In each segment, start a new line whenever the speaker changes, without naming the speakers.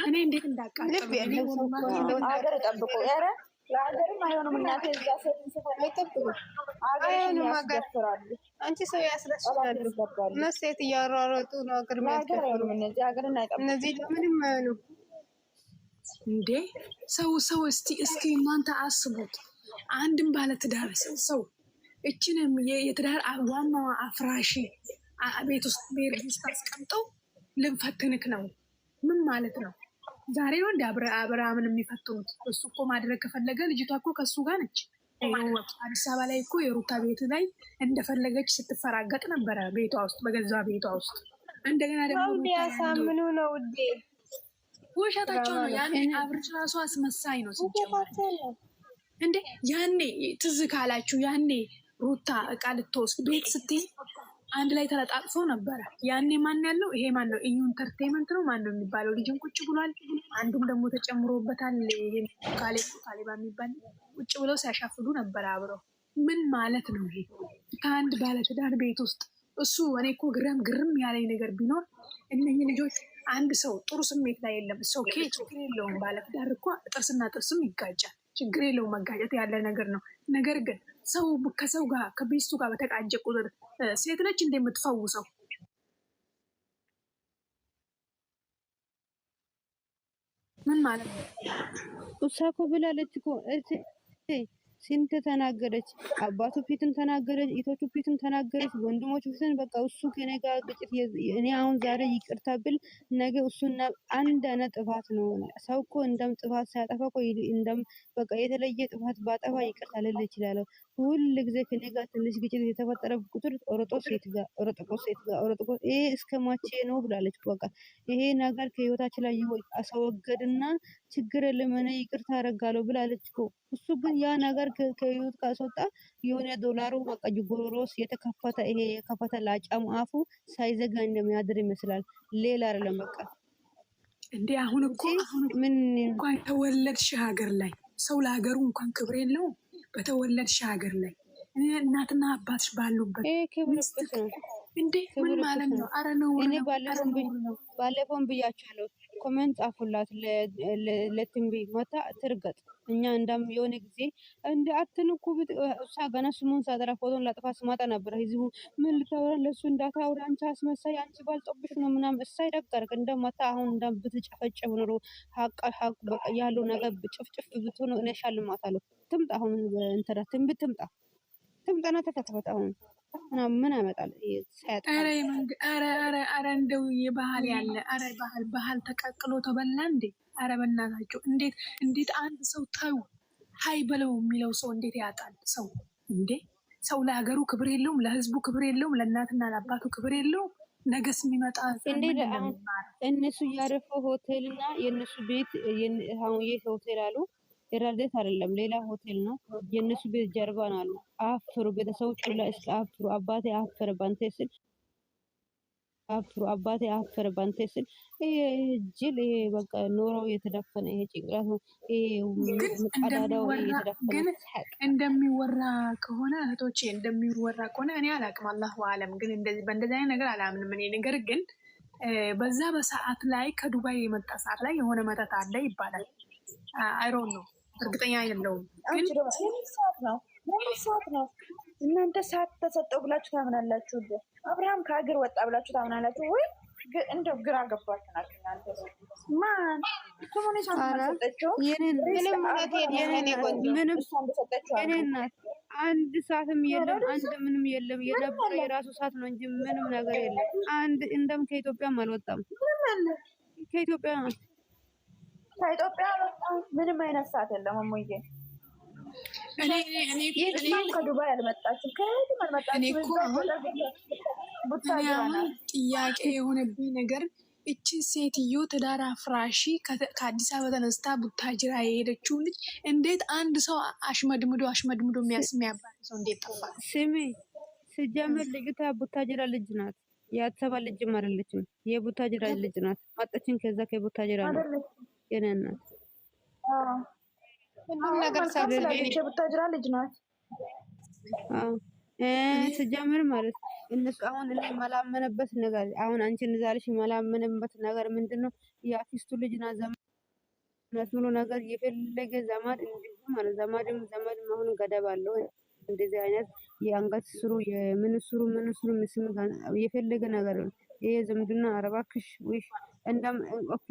እኔ እንዴት እንዳቃጠሉ
አገር ጠብቁ። ኧረ ለሀገርም አይሆንም እናቴ እዛ ሴትን ስፈልግ
አይሆንም ያስደፍራሉ። አንቺ ሰው ያስረሽናሉ። እነሱ ሴት እያሯሯጡ ነው ሀገር የሚያስደፍሩ።
እነዚህ ሀገርን አይጠብቁ።
እነዚህ ለምንም አይሆኑም
እንዴ። ሰው እስኪ እናንተ አስቡት። አንድም ባለትዳር ሰው እችንም የትዳር ዋናዋ አፍራሽ ቤት ውስጥ አስቀምጠው ልንፈትንክ ነው። ምን ማለት ነው? ዛሬ ነው እንደ አብርሃምን የሚፈትኑት? እሱ እኮ ማድረግ ከፈለገ ልጅቷ እኮ ከሱ ጋር ነች። አዲስ አበባ ላይ እኮ የሩታ ቤት ላይ እንደፈለገች ስትፈራገጥ ነበረ፣ ቤቷ ውስጥ በገዛ ቤቷ ውስጥ። እንደገና ደግሞ
ያሳምኑ ነው ውዴ፣
ውሸታቸው ነው። ያኔ አብርሽ ራሱ አስመሳይ ነው ሲጀመር። እንዴ ያኔ ትዝ ካላችሁ ያኔ ሩታ እቃ ልትወስድ ቤት ስትይ አንድ ላይ ተለጣጥፎ ነበረ። ያኔ ማን ያለው? ይሄ ማን ነው? ኢዩ ኢንተርቴይመንት ነው ማን ነው የሚባለው? ልጅም ቁጭ ብሏል። አንዱም ደግሞ ተጨምሮበታል። ይሄ ካሌባ የሚባል ቁጭ ብለው ሲያሻፍዱ ነበረ አብረው። ምን ማለት ነው ይሄ? ከአንድ ባለትዳር ቤት ውስጥ እሱ እኔ እኮ ግርም ያለኝ ነገር ቢኖር እነኚህ ልጆች አንድ ሰው ጥሩ ስሜት ላይ የለም። ሰው ችግር የለውም። ባለትዳር እኮ ጥርስና ጥርስም ይጋጫል። ችግር የለውም። መጋጨት ያለ ነገር ነው። ነገር ግን ሰው ከሰው ጋር ከቤስቱ ጋር በተቃጀ ቁጥር ሴት ነች እንደምትፈውሰው? ምን ማለት ነው?
እሷ እኮ ብላለች እኮ ስንት ተናገረች። አባቱ ፊትም ተናገረች፣ ኢቶቹ ፊትም ተናገረች፣ ወንድሞቹ ፊትም በቃ እሱ ከኔ ጋር ግጭት እኔ አሁን ዛሬ ይቅርታ ብል ነገ እሱና አንድ አይነት ጥፋት ነው። ሰው እኮ እንደም ጥፋት ሲያጠፋ እኮ እንደም በቃ የተለየ ጥፋት ባጠፋ ይቅርታ ልል ይችላል። ሁል ጊዜ ከኔ ጋር ትንሽ ግጭት የተፈጠረ ቁጥር ኦሮጦ ሴት ጋር ይሄ እስከ መቼ ነው ብላለች። በቃ ይሄ ነገር ከህይወታችን ላይ አስወገድና ችግር የለም እኔ ይቅርታ አደርጋለሁ ብላለች እኮ። እሱ ግን ያ ነገር ከህይወት ካስወጣ የሆነ ዶላሩ በቃ ጎሮሮስ የተከፈተ ይሄ የከፈተ ላጫም አፉ ሳይዘጋ እንደሚያድር ይመስላል። ሌላ አይደለም በቃ
እንዴ። አሁን እኮ ምን እንኳን ተወለድሽ ሀገር ላይ ሰው ለሀገሩ እንኳን ክብር የለውም። በተወለድሽ ሀገር ላይ እናትና አባትሽ ባሉበት እንዴ ምን ማለት ነው? አረ ነው
እኔ ባለፈውን ብያቸዋለሁ። ኮሜንት ጻፉላት ለትንቢ መታ ትርገጥ። እኛ እንደም የሆነ ጊዜ እንደ አትንኩ እሷ ገና ስሙን ሳጠራ ፎቶን ላጥፋ ስማጣ ነበር። ህዝቡ ምን ልታወራ ለሱ እንዳታወራ አንቺ አስመሳይ አንቺ ባልጦብሽ ነው ምናምን እሳይ ደጋር እንደማታ አሁን እንደም ብትጨፈጨፍ ኖሮ ሀቅ በቃ ያለው ነገር ጭፍጭፍ ብትሆን እኔ ሻልማታለሁ። ትምጣ አሁን እንተራ ትምጣና ተከተፈት አሁን ምን ያመጣል?
አረ እንደው የባህል ያለ አረ ባህል ተቀቅሎ ተበላ እንዴ! አረ በእናታቸው እንዴት አንድ ሰው ታዩ ሀይ በለው የሚለው ሰው እንዴት ያጣል? ሰው እንዴ ሰው ለሀገሩ ክብር የለውም፣ ለህዝቡ ክብር የለውም፣ ለእናትና ለአባቱ ክብር የለውም። ነገስ የሚመጣ
እነሱ ያረፈው ሆቴልና የእነሱ ቤት የት ሆቴል አሉ? የራዴት አይደለም ሌላ ሆቴል ነው። የእነሱ ቤት ጀርባ ነው አሉ። አፍሩ ቤተሰቦች ሁላ እስከ አፍሩ። አባቴ አፈረ ባንተ ስል አባቴ አፈረ ባንተ ስል ጅል በቃ ኖረው የተደፈነ ይሄ ጭንቅላት ነው። ቀዳዳው የተደፈነ
ግን እንደሚወራ ከሆነ እህቶቼ እንደሚወራ ከሆነ እኔ አላቅም። አላሁ አለም። ግን በእንደዚህ አይነት ነገር አላምንም እኔ። ነገር ግን በዛ በሰዓት ላይ ከዱባይ የመጣ ሰዓት ላይ የሆነ መተት አለ ይባላል። አይሮን ነው እርግጠኛ አይደለሁም። ግን
ሰዓት ነው እናንተ ሰዓት ተሰጠው ብላችሁ ታምናላችሁ? አብርሃም ከሀገር ወጣ ብላችሁ ታምናላችሁ ወይ? እንደው ግራ ገባችሁናል እናንተ። ማን ከሆነ ሰጠችው
አንድ ሰዓትም የለም፣ አንድ ምንም የለም። የነበረ የራሱ ሰዓት ነው እንጂ ምንም ነገር የለም። አንድ እንደም ከኢትዮጵያም አልወጣም። ከኢትዮጵያ
ምንም አይነት ሰዓት የለም። እሙዬ ከዱባይ አልመጣችም፣ ከየትም አልመጣችም።
ጥያቄ የሆነብኝ ነገር እቺ ሴትዮ ትዳር አፍራሺ ከአዲስ አበባ ተነስታ ቡታጅራ የሄደችው ልጅ እንዴት አንድ ሰው አሽመድምዶ የሚያባል ሰው እንዴት ጠፋ?
ስሚ ሲጀምር ልጅቷ ቡታጅራ ልጅ ናት። የአዲስ አበባ ልጅም አይደለችም። የቡታጅራ ልጅ ናት። መጣችን ከዛ ከቡታጅራ ነው የኔ እናት።
ሁሉም ነገር ሳይሆን
የቡታጅራ ልጅ ናት።
ሲጀምር ማለት እነሱ አሁን እኔ የማላመንበት ነገር አሁን አንቺ እንዛልሽ የማላመንበት ነገር ምንድነው? የአክስቱ ልጅ ና ዘመድ ብሎ ነገር የፈለገ ዘመድ እንዲሁም ማለት ዘመድም አሁን ገደብ አለው። እንደዚህ አይነት የአንገት ስሩ የምን ስሩ ምስም የፈለገ ነገር ይሄ ዝምድና አረባክሽ ወይ እንደም ኦኬ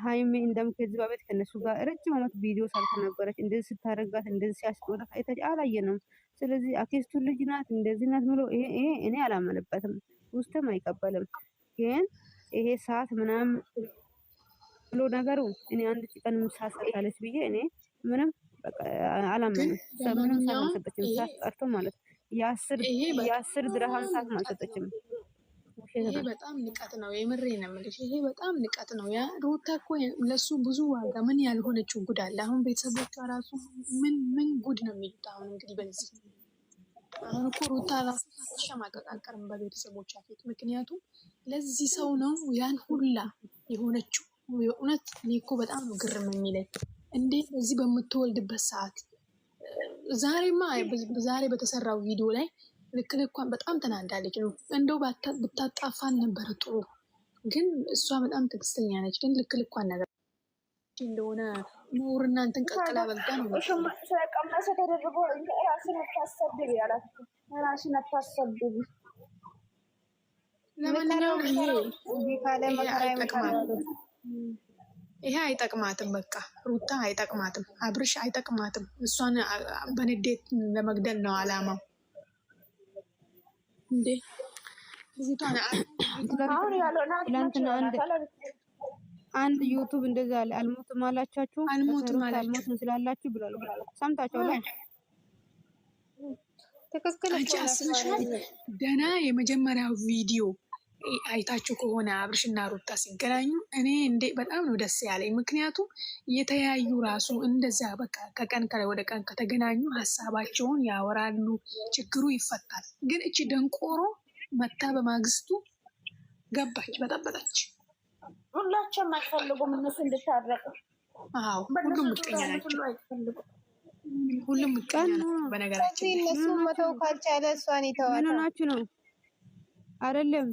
ሃይሚ እንደም ከዚህ በፊት ከነሱ ጋር ረጅም ዓመት ቪዲዮ ሰርታ ነበረች። እንደዚህ ስታረጋት እንደዚህ ሲያስቆጣት አይተሽ አላየንም። ስለዚህ አክስቱ ልጅ ናት እንደዚህ ናት ብሎ ይሄ እኔ አላመንበትም፣ ውስጥም አይቀበልም። ግን ይሄ ሰዓት ምናምን ብሎ ነገሩ እኔ አንድ ቀን ምሳሳታለች ብዬ እኔ ምንም በቃ አላመንም። ምንም ሰዓት አልሰጠችም። ሰዓት ቀርቶ ማለት የአስር ድርሃም ሰዓት አልሰጠችም።
ይሄ በጣም ንቀት ነው። የምሬ ነው የምልሽ። ይሄ በጣም ንቀት ነው። ያ ሩታ እኮ ለሱ ብዙ ዋጋ ምን ያልሆነችው ጉድ አለ። አሁን ቤተሰቦቿ ራሱ ምን ጉድ ነው የሚሉት። አሁን እንግዲህ በዚህ አሁን እኮ ሩታ ራሱ ሳትሸማቀቅ አልቀርም በቤተሰቦቿ ፊት። ምክንያቱም ለዚህ ሰው ነው ያን ሁላ የሆነችው። የእውነት እኔ እኮ በጣም ነው ግርም የሚለኝ። እንዴት በዚህ በምትወልድበት ሰዓት ዛሬ በተሰራው ቪዲዮ ላይ ልክ ልኳን በጣም ተናዳለች ነው። እንደው ብታጣፋን ነበረ ጥሩ፣ ግን እሷ በጣም ትዕግስተኛ ነች። ግን ልክ ልኳን ነገር እንደሆነ ኖር እናንተን ቀቅላ በልታ ነው
ስለቀመሰ ተደርጎ ራስን አታሰብቢ ያላት ራስን አታሰብቢ።
ለማንኛውም ይሄ አይጠቅማትም። በቃ ሩታ አይጠቅማትም፣ አብርሽ አይጠቅማትም። እሷን በንዴት ለመግደል ነው አላማው። እንዴ
ትላንትና አንድ ዩቱብ እንደዛ አለ። አልሞትም አላቻችሁ አልሞትም ስላላችሁ ብሏል። ሰምታችሁ ላይ
ትክክል
አስበሻል? ገና የመጀመሪያው ቪዲዮ አይታችሁ ከሆነ አብርሽና ሩታ ሲገናኙ እኔ በጣም ነው ደስ ያለኝ። ምክንያቱም የተያዩ ራሱ እንደዛ በቃ ከቀን ወደ ቀን ከተገናኙ ሀሳባቸውን ያወራሉ፣ ችግሩ ይፈታል። ግን እቺ ደንቆሮ መታ በማግስቱ ገባች፣ በጠበጠች።
ሁላቸውም አይፈልጉም እነሱ እንድታረቁ።
አዎ ሁሉም ምቀኛ ናቸው። ሁሉም ምቀኛ ነው። በነገራችን
እነሱ መተው ካልቻለ እሷን ይተዋል።
ምን ሆናችሁ ነው? አይደለም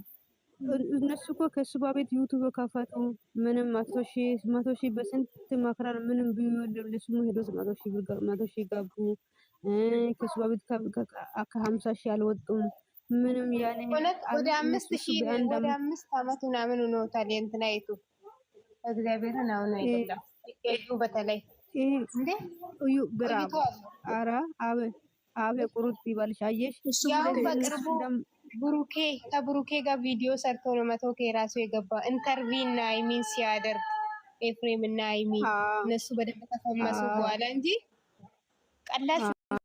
እነሱ እኮ ከሱ ቤት ዩቱብ ከፈቱ። ምንም መቶ ሺህ በስንት መከራ ምንም ቢወልም ለስሙ ሄዶ 100 ሺህ ገቡ። ከሱ ቤት ከ50 ሺህ አልወጡም። ምንም ያኔ
ወደ 5 ዓመት ምናምን ሆኖታል። እንትና አይቱ እግዚአብሔርን አሁን አይደለም ይሄዱ በተለይ እንዴ እዩ ብራው አራ አበ ቁሩት ቢባልሽ አየሽ ያው በቅርቡ ከብሩኬ ጋር ቪዲዮ ሰርቶ ነው 100K ራሱ የገባ ኢንተርቪው እና አይሚን ሲያደርግ ኤፍሬም እና አይሚ እነሱ በደንብ ተፈመሱ በኋላ እንጂ ቀላል